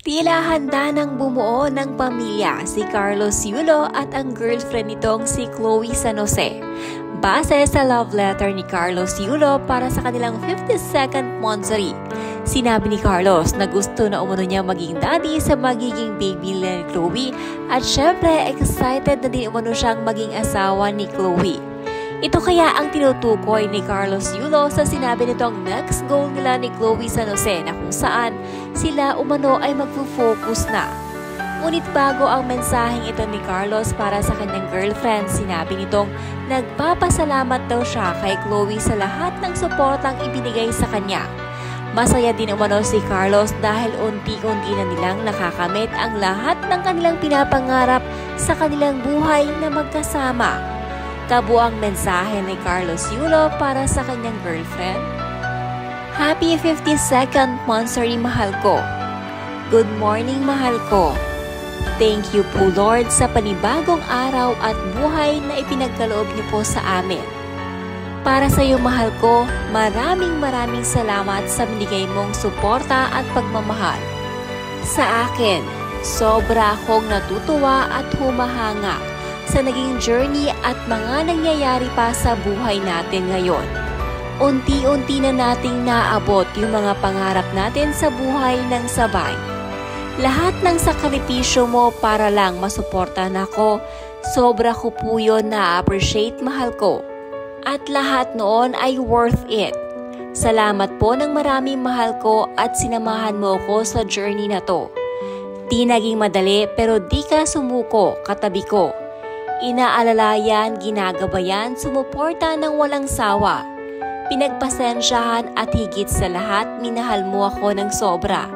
Tila handa nang bumuo ng pamilya si Carlos Yulo at ang girlfriend nitong si Chloe San Jose. Base sa love letter ni Carlos Yulo para sa kanilang 52nd monthsary, sinabi ni Carlos na gusto na umano niya maging daddy sa magiging baby nila ni Chloe at syempre excited na din umano siyang maging asawa ni Chloe. Ito kaya ang tinutukoy ni Carlos Yulo sa sinabi nitong next goal nila ni Chloe San Jose na kung saan sila umano ay magfo-focus na. Ngunit bago ang mensaheng ito ni Carlos para sa kanyang girlfriend, sinabi nitong nagpapasalamat daw siya kay Chloe sa lahat ng suportang ibinigay sa kanya. Masaya din umano si Carlos dahil unti-unti na nilang nakakamit ang lahat ng kanilang pinapangarap sa kanilang buhay na magkasama. Kabuang mensahe ni Carlos Yulo para sa kanyang girlfriend. Happy 52nd monthsary, mahal ko. Good morning, mahal ko. Thank you po Lord sa panibagong araw at buhay na ipinagkaloob niyo po sa amin. Para sa iyo, mahal ko, maraming salamat sa binigay mong suporta at pagmamahal. Sa akin, sobra akong natutuwa at humahanga sa naging journey at mga nangyayari pa sa buhay natin ngayon. Unti-unti na nating naabot yung mga pangarap natin sa buhay ng sabay. Lahat ng sakripisyo mo para lang masuportahan ako, sobra ko po yun na-appreciate, mahal ko. At lahat noon ay worth it. Salamat po ng maraming, mahal ko, at sinamahan mo ko sa journey na to. Di naging madali pero di ka sumuko, katabi ko. Inaalalayan, ginagabayan, sumuporta ng walang sawa. Pinagpasensyahan at higit sa lahat, minahal mo ako ng sobra.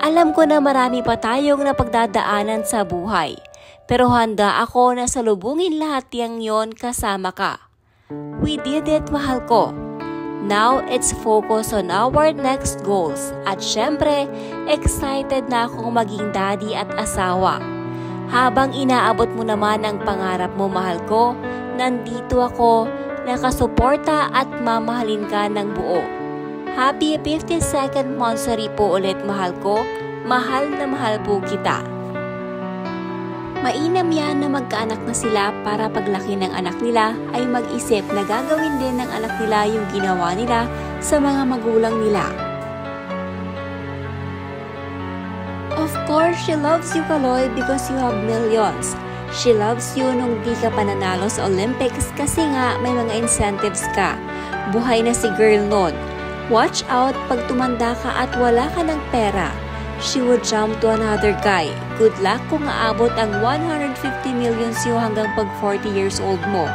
Alam ko na marami pa tayong napagdadaanan sa buhay, pero handa ako na salubungin lahat yang yon kasama ka. We did it, mahal ko. Now, it's focus on our next goals. At syempre, excited na akong maging daddy at asawa. Habang inaabot mo naman ang pangarap mo, mahal ko, nandito ako, nakasuporta at mamahalin ka ng buo. Happy 52nd monthsary po ulit, mahal ko. Mahal na mahal po kita. Mainam yan na magkaanak na sila para paglaki ng anak nila ay mag-isip na gagawin din ng anak nila yung ginawa nila sa mga magulang nila. Of course, she loves you, Kaloy, because you have millions. She loves you nung di ka pananalo sa Olympics kasi nga may mga incentives ka. Buhay na si girl nun. Watch out pag tumanda ka at wala ka ng pera. She would jump to another guy. Good luck kung aabot ang 150 million sa'yo hanggang pag 40 years old mo.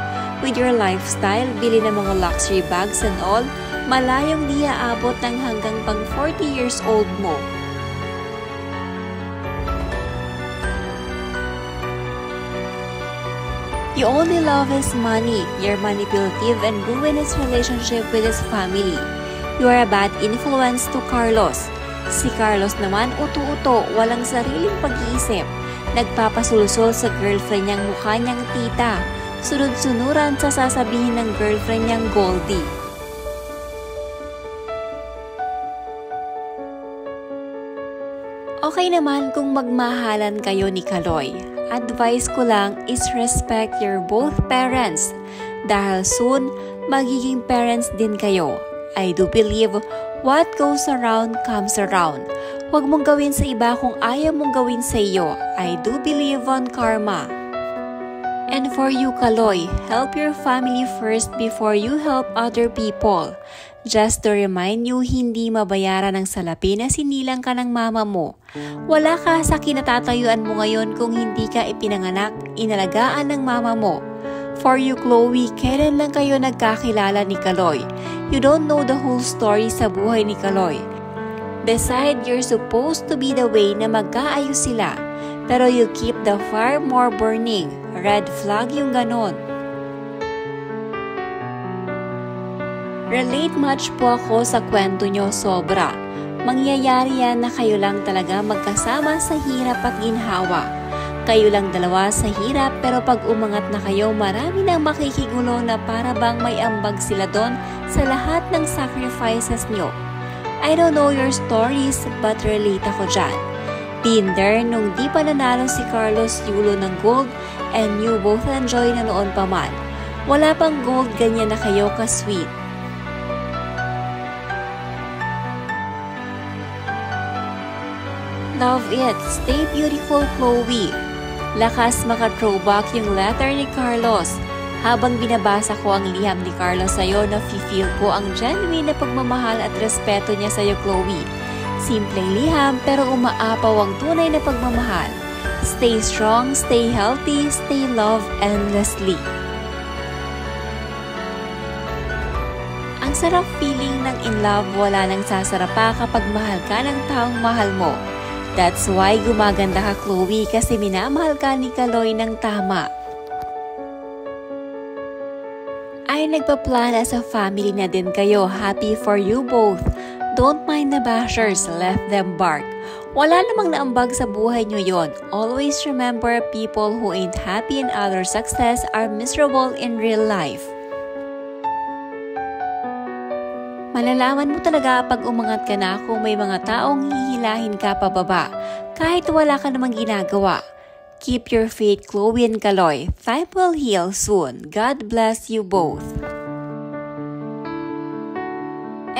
With your lifestyle, bili ng mga luxury bags and all, malayong di aabot ng hanggang pag 40 years old mo. You only love his money. You're manipulative and ruin his relationship with his family. You are a bad influence to Carlos. Si Carlos naman uto-uto, walang sariling pag-iisip. Nagpapasulusol sa girlfriend niyang mukha niyang tita. Sunod-sunuran sa sasabihin ng girlfriend niyang Goldie. Okay naman kung magmahalan kayo ni Kaloy. Advice ko lang is respect your both parents. Dahil soon, magiging parents din kayo. I do believe what goes around comes around. Huwag mong gawin sa iba kung ayaw mong gawin sa iyo. I do believe on karma. And for you, Kaloy, help your family first before you help other people. Just to remind you, hindi mabayaran ng salapi na sinilang ka ng mama mo. Wala ka sa kinatatayuan mo ngayon kung hindi ka ipinanganak, inalagaan ng mama mo. For you, Chloe, kailan lang kayo nagkakilala ni Kaloy? You don't know the whole story sa buhay ni Kaloy. Decide you're supposed to be the way na magkaayos sila. Pero you keep the fire more burning. Red flag yung ganon. Relate much po ako sa kwento nyo, sobra. Mangyayari yan na kayo lang talaga magkasama sa hirap at ginhawa. Kayo lang dalawa sa hirap pero pag umangat na kayo, marami nang makikigulo na para bang may ambag sila doon sa lahat ng sacrifices nyo. I don't know your stories but relate ako dyan. Been there nung di pa nanalo si Carlos Yulo ng gold and you both enjoy na noon pa man. Wala pang gold, ganyan na kayo ka-sweet. Love it. Stay beautiful, Chloe. Lakas maka-throwback yung letter ni Carlos. Habang binabasa ko ang liham ni Carlos sa'yo, nafe-feel ko ang genuine na pagmamahal at respeto niya sa'yo, Chloe. Simpleng liham pero umaapaw ang tunay na pagmamahal. Stay strong, stay healthy, stay loved endlessly. Ang sarap feeling ng in love, wala nang sasarap pa kapag mahal ka ng taong mahal mo. That's why gumaganda ka, Chloe, kasi minamahal ka ni Kaloy ng tama. Ay nagpa-plan as a family na din kayo. Happy for you both. Don't mind the bashers, let them bark. Wala namang naambag sa buhay nyo yon. Always remember, people who ain't happy in other success are miserable in real life. Malalaman mo talaga pag umangat ka na kung may mga taong hihilahin ka pababa, kahit wala ka namang ginagawa. Keep your faith, Chloe and Kaloy. Time will heal soon. God bless you both.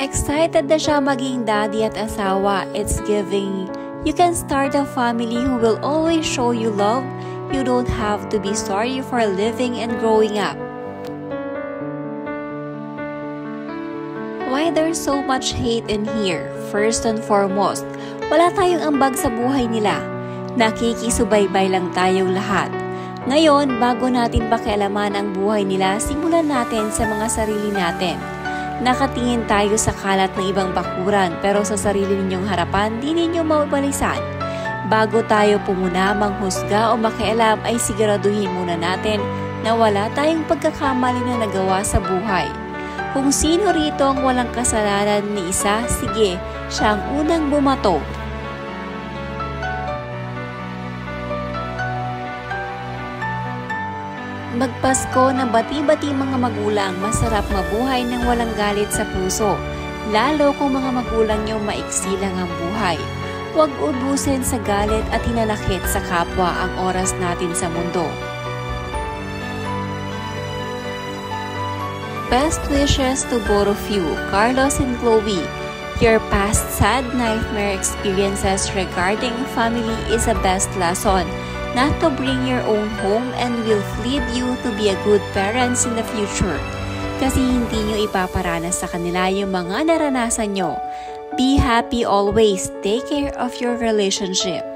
Excited na siya maging daddy at asawa. It's giving. You can start a family who will always show you love. You don't have to be sorry for living and growing up. Why there's so much hate in here? First and foremost, wala tayong ambag sa buhay nila. Nakikisubaybay lang tayong lahat. Ngayon, bago natin pakialaman ang buhay nila, simulan natin sa mga sarili natin. Nakatingin tayo sa kalat ng ibang bakuran pero sa sarili ninyong harapan di ninyo mapapalisan. Bago tayo pumuna, manghusga o makialam ay siguraduhin muna natin na wala tayong pagkakamali na nagawa sa buhay. Kung sino rito ang walang kasalanan ni isa, sige, siya ang unang bumato. Magpasko ng bati-bati mga magulang, masarap mabuhay ng walang galit sa puso, lalo kung mga magulang niyo maiksi lang ang buhay. Huwag ubusin sa galit at hinalakit sa kapwa ang oras natin sa mundo. Best wishes to both of you, Carlos and Chloe. Your past sad nightmare experiences regarding family is a best lesson not to bring your own home and will lead you to be a good parents in the future. Kasi hindi nyo ipaparanas sa kanila yung mga naranasan nyo. Be happy always. Take care of your relationship.